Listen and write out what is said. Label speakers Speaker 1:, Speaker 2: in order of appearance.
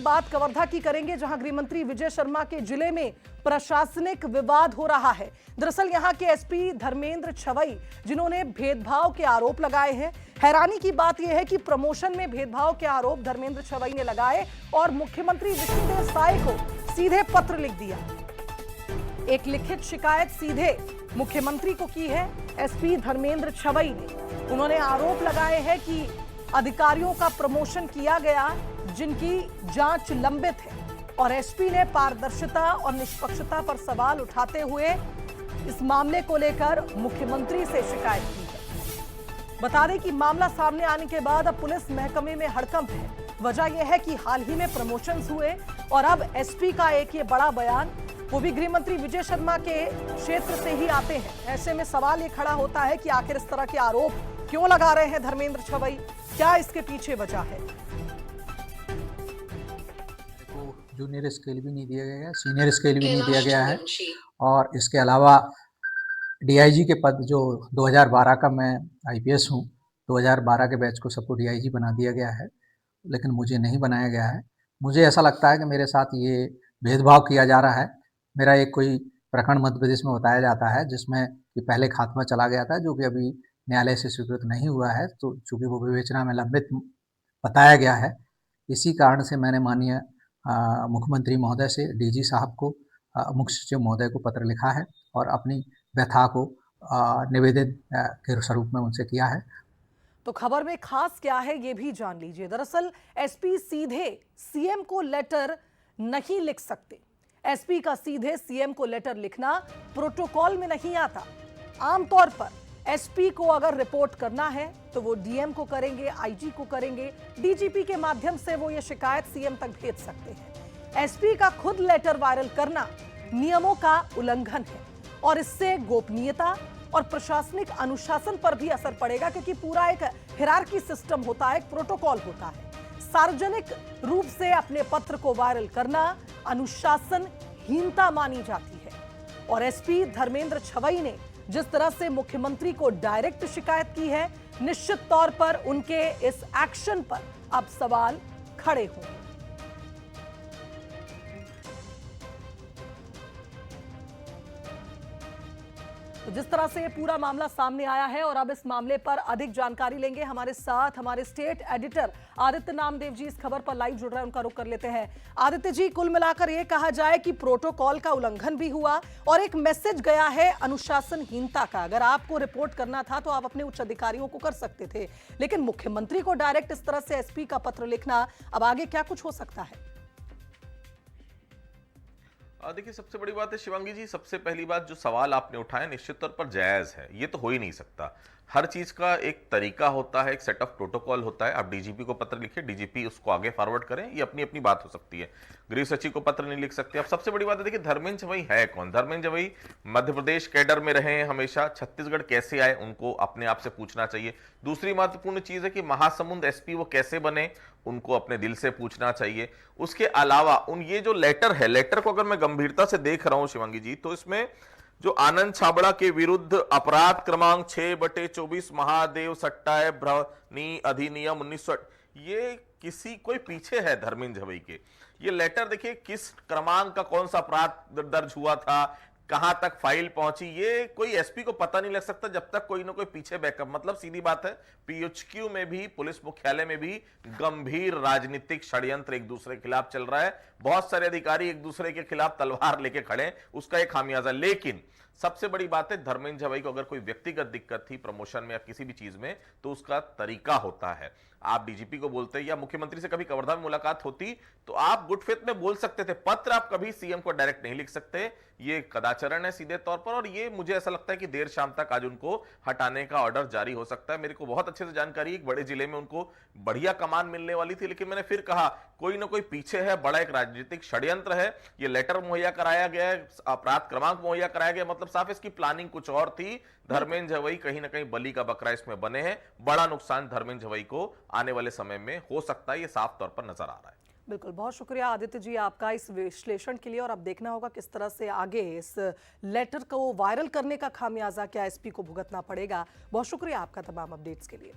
Speaker 1: बात कवर्धा की करेंगे, जहां गृह मंत्री विजय शर्मा के जिले में प्रशासनिक विवाद हो रहा है। दरअसल यहां के एसपी धर्मेंद्र छवई, जिन्होंने भेदभाव के आरोप लगाए हैं। हैरानी की बात यह है कि प्रमोशन में भेदभाव के आरोप धर्मेंद्र छवई ने लगाए और मुख्यमंत्री विष्णुदेव साय को सीधे पत्र लिख दिया। एक लिखित शिकायत सीधे मुख्यमंत्री को की है एसपी धर्मेंद्र छवई ने। उन्होंने आरोप लगाए हैं कि अधिकारियों का प्रमोशन किया गया जिनकी जांच लंबित है, और एसपी ने पारदर्शिता और निष्पक्षता पर सवाल उठाते हुए इस मामले को लेकर मुख्यमंत्री से शिकायत की है। बता दें कि मामला सामने आने के बाद अब पुलिस महकमे में हड़कंप है। वजह यह है कि हाल ही में प्रमोशंस हुए और अब एसपी का एक ये बड़ा बयान, वो भी गृह मंत्री विजय शर्मा के क्षेत्र से ही आते हैं। ऐसे में सवाल ये खड़ा होता है कि आखिर इस तरह के आरोप क्यों लगा रहे हैं धर्मेंद्र छवई, क्या इसके पीछे वजह है?
Speaker 2: जूनियर स्केल भी नहीं दिया गया है, सीनियर स्केल भी नहीं दिया गया है, और इसके अलावा डीआईजी के पद जो 2012 का मैं आईपीएस हूँ, 2012 के बैच को सबको डीआईजी बना दिया गया है, लेकिन मुझे नहीं बनाया गया है। मुझे ऐसा लगता है कि मेरे साथ ये भेदभाव किया जा रहा है। मेरा एक कोई प्रखंड मध्य प्रदेश में बताया जाता है जिसमें कि पहले खात्मा चला गया था, जो कि अभी न्यायालय से स्वीकृत नहीं हुआ है, तो चूँकि वो विवेचना में लंबित बताया गया है, इसी कारण से मैंने माननीय मुख्यमंत्री महोदय से, डीजी साहब को, मुख्य सचिव महोदय को पत्र लिखा है और अपनी व्यथा को निवेदन के स्वरूप में उनसे किया है।
Speaker 1: तो खबर में खास क्या है ये भी जान लीजिए। दरअसल एसपी सीधे सीएम को लेटर नहीं लिख सकते। एसपी का सीधे सीएम को लेटर लिखना प्रोटोकॉल में नहीं आता। आमतौर पर एसपी को अगर रिपोर्ट करना है तो वो डीएम को करेंगे, आईजी को करेंगे, डीजीपी के माध्यम से वो ये शिकायत सीएम तक भेज सकते हैं। एसपी का खुद लेटर वायरल करना नियमों का उल्लंघन है और इससे गोपनीयता और प्रशासनिक अनुशासन पर भी असर पड़ेगा, क्योंकि पूरा एक हिरार्की सिस्टम होता है, एक प्रोटोकॉल होता है। सार्वजनिक रूप से अपने पत्र को वायरल करना अनुशासनहीनता मानी जाती है। और एसपी धर्मेंद्र छवई ने जिस तरह से मुख्यमंत्री को डायरेक्ट शिकायत की है, निश्चित तौर पर उनके इस एक्शन पर अब सवाल खड़े होंगे। तो जिस तरह से ये पूरा मामला सामने आया है, और अब इस मामले पर अधिक जानकारी लेंगे हमारे साथ हमारे स्टेट एडिटर आदित्य नामदेव जी इस खबर पर लाइव जुड़ रहे हैं, उनका रुख कर लेते हैं। आदित्य जी, कुल मिलाकर ये कहा जाए कि प्रोटोकॉल का उल्लंघन भी हुआ और एक मैसेज गया है अनुशासनहीनता का। अगर आपको रिपोर्ट करना था तो आप अपने उच्च अधिकारियों को कर सकते थे, लेकिन मुख्यमंत्री को डायरेक्ट इस तरह से एसपी का पत्र लिखना, अब आगे क्या कुछ हो सकता है?
Speaker 3: देखिए, सबसे बड़ी बात है शिवांगी जी, सबसे पहली बात जो सवाल आपने उठाया निश्चित तौर पर जायज है। ये तो हो ही नहीं सकता। हर चीज का एक तरीका होता है, एक सेट ऑफ प्रोटोकॉल होता है। आप डीजीपी को पत्र लिखिए, डीजीपी उसको आगे फॉरवर्ड करें, ये अपनी अपनी बात हो सकती है। गृह सचिव को पत्र नहीं लिख सकते। अब सबसे बड़ी बात है, देखिए धर्मेंद्र छवई है कौन? धर्मेंद्र छवई मध्य प्रदेश कैडर में रहे हैं हमेशा। छत्तीसगढ़ कैसे आए उनको अपने आप से पूछना चाहिए। दूसरी महत्वपूर्ण चीज है कि महासमुंद एसपी वो कैसे बने, उनको अपने दिल से पूछना चाहिए। उसके अलावा उन ये जो लेटर है, लेटर को अगर मैं गंभीरता से देख रहा हूं शिवांगी जी, तो इसमें जो आनंद छाबड़ा के विरुद्ध अपराध क्रमांक 6/24 महादेव सट्टा भ्रनी अधिनियम 1900, ये किसी कोई पीछे है धर्मेंद्र छवई के। ये लेटर देखिए किस क्रमांक का कौन सा अपराध दर्ज हुआ था, कहां तक फाइल पहुंची, ये कोई एसपी को पता नहीं लग सकता जब तक कोई ना कोई पीछे बैकअप। मतलब सीधी बात है, पीएचक्यू में भी, पुलिस मुख्यालय में भी गंभीर राजनीतिक षड्यंत्र एक दूसरे के खिलाफ चल रहा है। बहुत सारे अधिकारी एक दूसरे के खिलाफ तलवार लेके खड़े हैं, उसका एक खामियाजा। लेकिन सबसे बड़ी बात है, धर्मेंद्र छवई को अगर कोई व्यक्तिगत दिक्कत थी प्रमोशन में या किसी भी चीज में, तो उसका तरीका होता है। आप डीजीपी को बोलते या मुख्यमंत्री से कभी कवर्धा में मुलाकात होती तो आप गुड फेथ में बोल सकते थे। पत्र आप कभी सीएम को डायरेक्ट नहीं लिख सकते, ये कदाचरण है सीधे तौर पर। और ये मुझे ऐसा लगता है कि देर शाम तक आज उनको हटाने का ऑर्डर जारी हो सकता है। मेरे को बहुत अच्छे से जानकारी है, एक बड़े जिले में उनको बढ़िया कमान मिलने वाली थी, लेकिन मैंने फिर कहा कोई ना कोई पीछे है, बड़ा एक राजनीतिक षड्यंत्र है। ये लेटर मुहैया कराया गया है, अपराध क्रमांक मुहैया कराया गया, मतलब साफ इसकी प्लानिंग कुछ और थी। धर्मेंद्र छवई कहीं ना कहीं बलि का बकरा इसमें बने हैं। बड़ा नुकसान धर्मेंद्र छवई को आने वाले समय में हो सकता है, ये साफ तौर पर नजर आ रहा है।
Speaker 1: बिल्कुल, बहुत शुक्रिया आदित्य जी आपका इस विश्लेषण के लिए। और अब देखना होगा किस तरह से आगे इस लेटर को वायरल करने का खामियाजा क्या एसपी को भुगतना पड़ेगा। बहुत शुक्रिया आपका तमाम अपडेट्स के लिए।